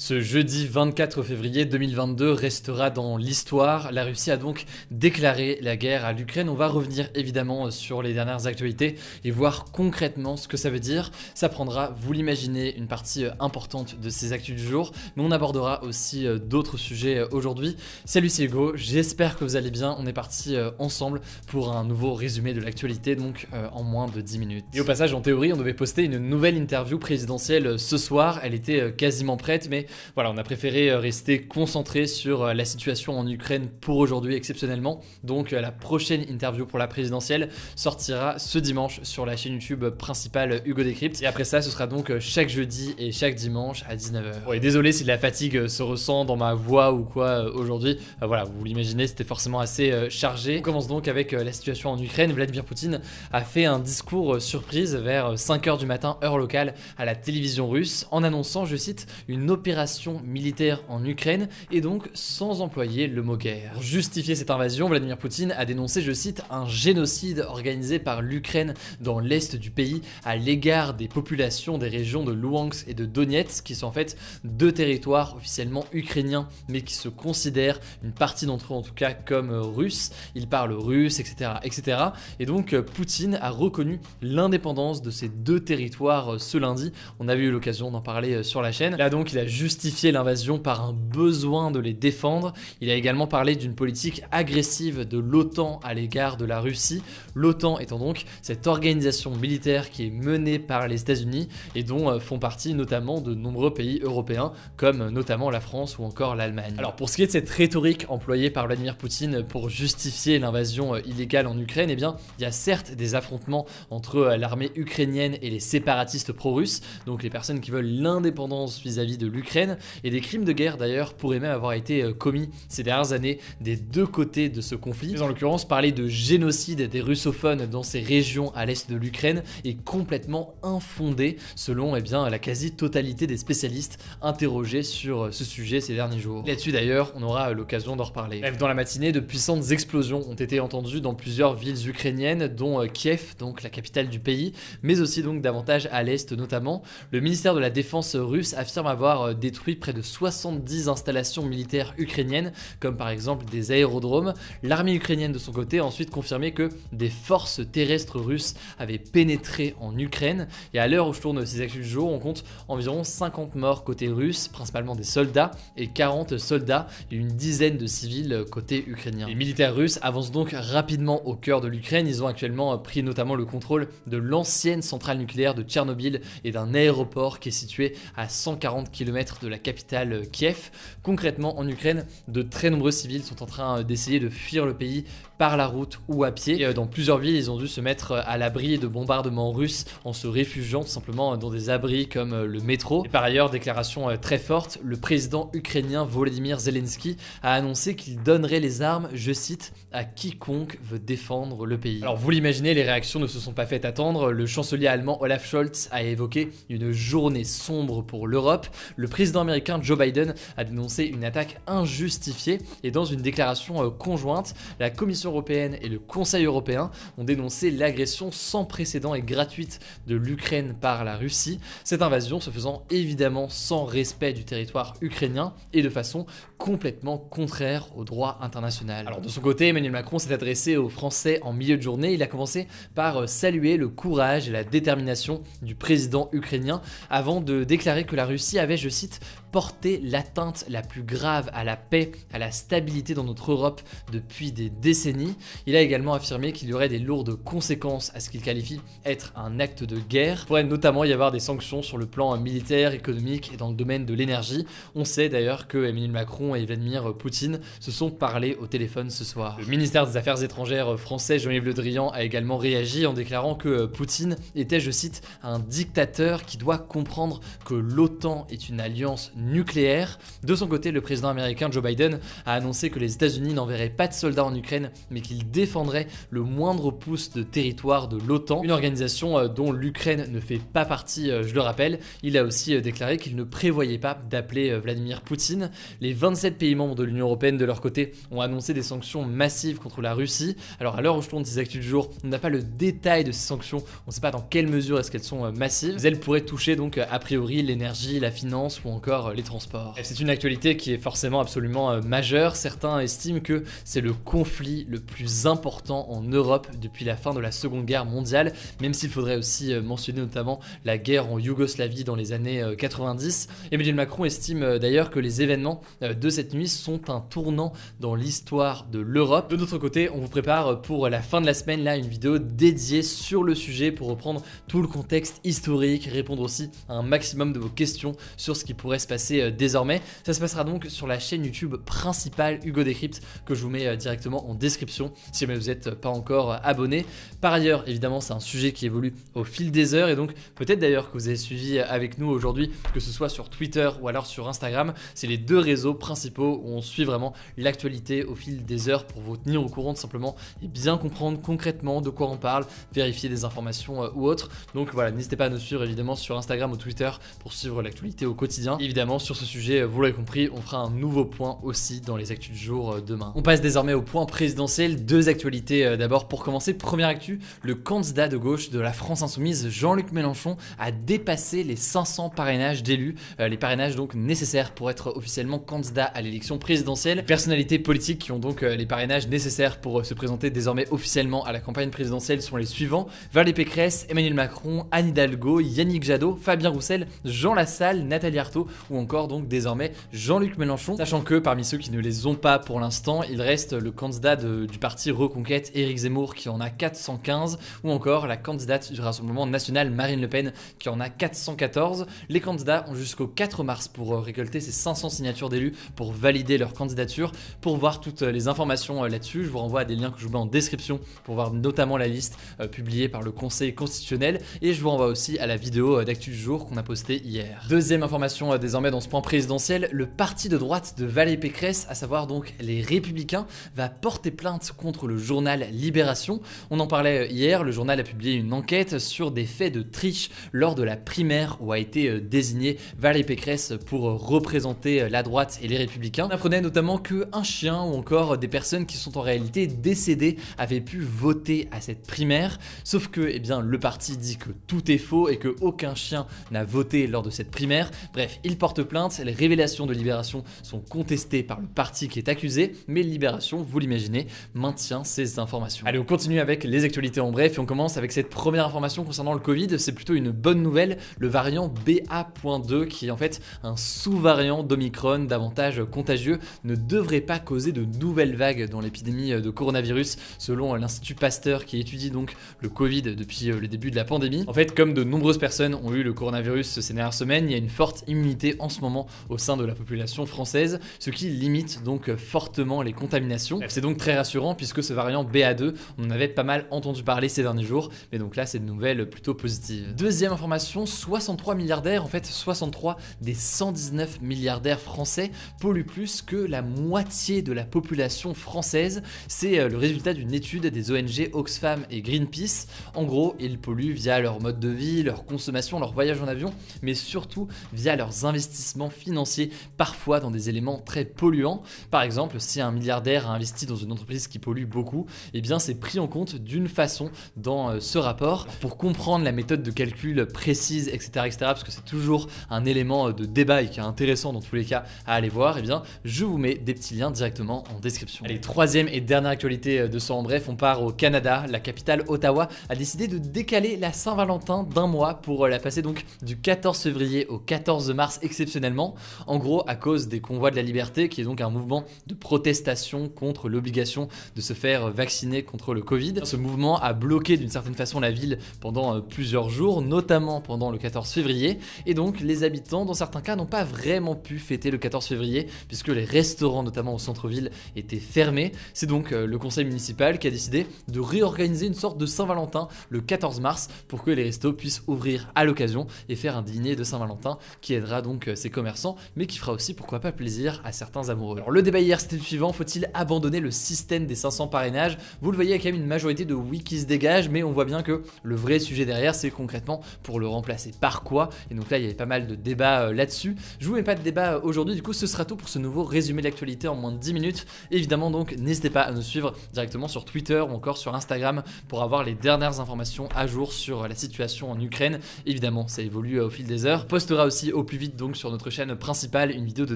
Ce jeudi 24 février 2022 restera dans l'histoire. La Russie a donc déclaré la guerre à l'Ukraine. On va revenir évidemment sur les dernières actualités et voir concrètement ce que ça veut dire. Ça prendra, vous l'imaginez, une partie importante de ces actus du jour, mais on abordera aussi d'autres sujets aujourd'hui. Salut, c'est Hugo, j'espère que vous allez bien. On est parti ensemble pour un nouveau résumé de l'actualité, donc en moins de 10 minutes. Et au passage, en théorie, on devait poster une nouvelle interview présidentielle ce soir. Elle était quasiment prête, mais voilà, on a préféré rester concentré sur la situation en Ukraine pour aujourd'hui exceptionnellement. Donc la prochaine interview pour la présidentielle sortira ce dimanche sur la chaîne YouTube principale Hugo Décrypte. Et après ça, ce sera donc chaque jeudi et chaque dimanche à 19h. Ouais, désolé si la fatigue se ressent dans ma voix ou quoi aujourd'hui. Voilà, vous l'imaginez, c'était forcément assez chargé. On commence donc avec la situation en Ukraine. Vladimir Poutine a fait un discours surprise vers 5h du matin, heure locale, à la télévision russe, en annonçant, je cite, une opération militaire en Ukraine et donc sans employer le mot guerre. Pour justifier cette invasion, Vladimir Poutine a dénoncé, je cite, un génocide organisé par l'Ukraine dans l'est du pays à l'égard des populations des régions de Louhansk et de Donetsk, qui sont en fait deux territoires officiellement ukrainiens mais qui se considèrent, une partie d'entre eux en tout cas, comme russes. Ils parlent russe, etc., etc. Et donc Poutine a reconnu l'indépendance de ces deux territoires ce lundi. On avait eu l'occasion d'en parler sur la chaîne. Là donc il a justifié l'invasion par un besoin de les défendre. Il a également parlé d'une politique agressive de l'OTAN à l'égard de la Russie. L'OTAN étant donc cette organisation militaire qui est menée par les États-Unis et dont font partie notamment de nombreux pays européens comme notamment la France ou encore l'Allemagne. Alors pour ce qui est de cette rhétorique employée par Vladimir Poutine pour justifier l'invasion illégale en Ukraine, eh bien il y a certes des affrontements entre l'armée ukrainienne et les séparatistes pro-russes, donc les personnes qui veulent l'indépendance vis-à-vis de l'Ukraine, et des crimes de guerre d'ailleurs pourraient même avoir été commis ces dernières années des deux côtés de ce conflit. Mais en l'occurrence, parler de génocide des russophones dans ces régions à l'est de l'Ukraine est complètement infondé selon la quasi-totalité des spécialistes interrogés sur ce sujet ces derniers jours. Là-dessus d'ailleurs, on aura l'occasion d'en reparler. Bref, dans la matinée, de puissantes explosions ont été entendues dans plusieurs villes ukrainiennes, dont Kiev, donc la capitale du pays, mais aussi donc davantage à l'est notamment. Le ministère de la Défense russe affirme avoir détruit près de 70 installations militaires ukrainiennes, comme par exemple des aérodromes. L'armée ukrainienne de son côté a ensuite confirmé que des forces terrestres russes avaient pénétré en Ukraine. Et à l'heure où je tourne ces actus du jour, on compte environ 50 morts côté russe, principalement des soldats, et 40 soldats et une dizaine de civils côté ukrainien. Les militaires russes avancent donc rapidement au cœur de l'Ukraine. Ils ont actuellement pris notamment le contrôle de l'ancienne centrale nucléaire de Tchernobyl et d'un aéroport qui est situé à 140 km de la capitale Kiev. Concrètement, en Ukraine, de très nombreux civils sont en train d'essayer de fuir le pays par la route ou à pied. Et dans plusieurs villes, ils ont dû se mettre à l'abri de bombardements russes en se réfugiant tout simplement dans des abris comme le métro. Et par ailleurs, déclaration très forte, le président ukrainien Volodymyr Zelensky a annoncé qu'il donnerait les armes, je cite, à quiconque veut défendre le pays. Alors vous l'imaginez, les réactions ne se sont pas faites attendre. Le chancelier allemand Olaf Scholz a évoqué une journée sombre pour l'Europe. Le président américain Joe Biden a dénoncé une attaque injustifiée et dans une déclaration conjointe, la Commission européenne et le Conseil européen ont dénoncé l'agression sans précédent et gratuite de l'Ukraine par la Russie. Cette invasion se faisant évidemment sans respect du territoire ukrainien et de façon complètement contraire au droit international. Alors de son côté, Emmanuel Macron s'est adressé aux Français en milieu de journée. Il a commencé par saluer le courage et la détermination du président ukrainien avant de déclarer que la Russie avait, je cite, porté l'atteinte la plus grave à la paix, à la stabilité dans notre Europe depuis des décennies. Il a également affirmé qu'il y aurait des lourdes conséquences à ce qu'il qualifie être un acte de guerre. Il pourrait notamment y avoir des sanctions sur le plan militaire, économique et dans le domaine de l'énergie. On sait d'ailleurs que Emmanuel Macron et Vladimir Poutine se sont parlé au téléphone ce soir. Le ministère des Affaires étrangères français, Jean-Yves Le Drian, a également réagi en déclarant que Poutine était, je cite, un dictateur qui doit comprendre que l'OTAN est une alliance nucléaire. De son côté, le président américain Joe Biden a annoncé que les États-Unis n'enverraient pas de soldats en Ukraine, mais qu'ils défendraient le moindre pouce de territoire de l'OTAN, une organisation dont l'Ukraine ne fait pas partie, je le rappelle. Il a aussi déclaré qu'il ne prévoyait pas d'appeler Vladimir Poutine. Les 27 pays membres de l'Union européenne, de leur côté, ont annoncé des sanctions massives contre la Russie. Alors à l'heure où je tourne ces actus du jour, on n'a pas le détail de ces sanctions, on ne sait pas dans quelle mesure est-ce qu'elles sont massives, mais elles pourraient toucher donc a priori l'énergie, la finance ou ou encore les transports. C'est une actualité qui est forcément absolument majeure. Certains estiment que c'est le conflit le plus important en Europe depuis la fin de la Seconde Guerre mondiale, même s'il faudrait aussi mentionner notamment la guerre en Yougoslavie dans les années 90. Emmanuel Macron estime d'ailleurs que les événements de cette nuit sont un tournant dans l'histoire de l'Europe. De notre côté, on vous prépare pour la fin de la semaine là une vidéo dédiée sur le sujet pour reprendre tout le contexte historique, répondre aussi à un maximum de vos questions sur ce qui pourrait se passer désormais. Ça se passera donc sur la chaîne YouTube principale Hugo Décrypte que je vous mets directement en description si jamais vous n'êtes pas encore abonné. Par ailleurs, évidemment, c'est un sujet qui évolue au fil des heures et donc peut-être d'ailleurs que vous avez suivi avec nous aujourd'hui, que ce soit sur Twitter ou alors sur Instagram. C'est les deux réseaux principaux où on suit vraiment l'actualité au fil des heures pour vous tenir au courant tout simplement et bien comprendre concrètement de quoi on parle, vérifier des informations ou autres. Donc voilà, n'hésitez pas à nous suivre évidemment sur Instagram ou Twitter pour suivre l'actualité au quotidien. Évidemment, sur ce sujet, vous l'avez compris, on fera un nouveau point aussi dans les actus du jour demain. On passe désormais au point présidentiel. Deux actualités d'abord. Pour commencer, première actu, le candidat de gauche de la France Insoumise, Jean-Luc Mélenchon, a dépassé les 500 parrainages d'élus, les parrainages donc nécessaires pour être officiellement candidat à l'élection présidentielle. Les personnalités politiques qui ont donc les parrainages nécessaires pour se présenter désormais officiellement à la campagne présidentielle sont les suivants: Valérie Pécresse, Emmanuel Macron, Anne Hidalgo, Yannick Jadot, Fabien Roussel, Jean Lassalle, Nathalie Arthaud ou encore donc désormais Jean-Luc Mélenchon. Sachant que parmi ceux qui ne les ont pas pour l'instant, il reste le candidat du parti Reconquête, Éric Zemmour, qui en a 415, ou encore la candidate du Rassemblement National, Marine Le Pen, qui en a 414. Les candidats ont jusqu'au 4 mars pour récolter ces 500 signatures d'élus pour valider leur candidature. Pour voir toutes les informations là-dessus, je vous renvoie à des liens que je vous mets en description pour voir notamment la liste publiée par le Conseil constitutionnel, et je vous renvoie aussi à la vidéo d'actu du jour qu'on a postée hier. Deuxième information désormais dans ce point présidentiel, le parti de droite de Valérie Pécresse, à savoir donc les Républicains, va porter plainte contre le journal Libération. On en parlait hier, le journal a publié une enquête sur des faits de triche lors de la primaire où a été désignée Valérie Pécresse pour représenter la droite et les Républicains. On apprenait notamment qu'un chien ou encore des personnes qui sont en réalité décédées avaient pu voter à cette primaire, sauf que eh bien, le parti dit que tout est faux et que aucun chien n'a voté lors de cette primaire. Bref, il porte plainte, les révélations de Libération sont contestées par le parti qui est accusé, mais Libération, vous l'imaginez, maintient ces informations. Allez, on continue avec les actualités en bref et on commence avec cette première information concernant le Covid. C'est plutôt une bonne nouvelle, le variant BA.2 qui est en fait un sous-variant d'Omicron davantage contagieux ne devrait pas causer de nouvelles vagues dans l'épidémie de coronavirus selon l'Institut Pasteur qui étudie donc le Covid depuis le début de la pandémie. En fait, comme de nombreuses personnes ont eu le coronavirus ces dernières semaines, il y a une forte immunité en ce moment au sein de la population française, ce qui limite donc fortement les contaminations. C'est donc très rassurant puisque ce variant BA2, on en avait pas mal entendu parler ces derniers jours, mais donc là c'est une nouvelle plutôt positive. Deuxième information, 63 milliardaires, en fait 63 des 119 milliardaires français polluent plus que la moitié de la population française. C'est le résultat d'une étude des ONG Oxfam et Greenpeace. En gros, ils polluent via leur mode de vie, leur consommation, leur voyage en avion, mais surtout via leurs investissements financiers, parfois dans des éléments très polluants. Par exemple, si un milliardaire a investi dans une entreprise qui pollue beaucoup, eh bien c'est pris en compte d'une façon dans ce rapport. Pour comprendre la méthode de calcul précise, etc., parce que c'est toujours un élément de débat et qui est intéressant dans tous les cas à aller voir, eh bien je vous mets des petits liens directement en description. Allez, troisième et dernière actualité de ce en bref, on part au Canada. La capitale Ottawa a décidé de décaler la Saint-Valentin d'un mois pour la passer donc du 14 février au 14 mars exceptionnellement. En gros, à cause des convois de la liberté, qui est donc un mouvement de protestation contre l'obligation de se faire vacciner contre le Covid. Ce mouvement a bloqué d'une certaine façon la ville pendant plusieurs jours, notamment pendant le 14 février, et donc les habitants dans certains cas n'ont pas vraiment pu fêter le 14 février puisque les restaurants notamment au centre-ville étaient fermés. C'est donc le conseil municipal qui a décidé de réorganiser une sorte de Saint-Valentin le 14 mars pour que les restos puissent ouvrir à l'occasion et faire un dîner de Saint-Valentin qui aidera donc ces commerçants, mais qui fera aussi pourquoi pas plaisir à certains amoureux. Alors le débat hier c'était le suivant: faut-il abandonner le système des 500 parrainages? Vous le voyez, il y a quand même une majorité de oui qui se dégage, mais on voit bien que le vrai sujet derrière c'est concrètement pour le remplacer par quoi, et donc là il y avait pas mal de débats là-dessus. Je vous mets pas de débat aujourd'hui, du coup ce sera tout pour ce nouveau résumé de l'actualité en moins de 10 minutes. Évidemment donc n'hésitez pas à nous suivre directement sur Twitter ou encore sur Instagram pour avoir les dernières informations à jour sur la situation en Ukraine. Évidemment ça évolue au fil des heures. On postera aussi au plus plus vite donc sur notre chaîne principale une vidéo de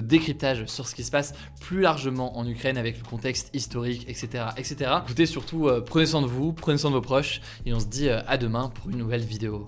décryptage sur ce qui se passe plus largement en Ukraine avec le contexte historique, etc. etc. Écoutez, surtout, prenez soin de vous, prenez soin de vos proches et on se dit à demain pour une nouvelle vidéo.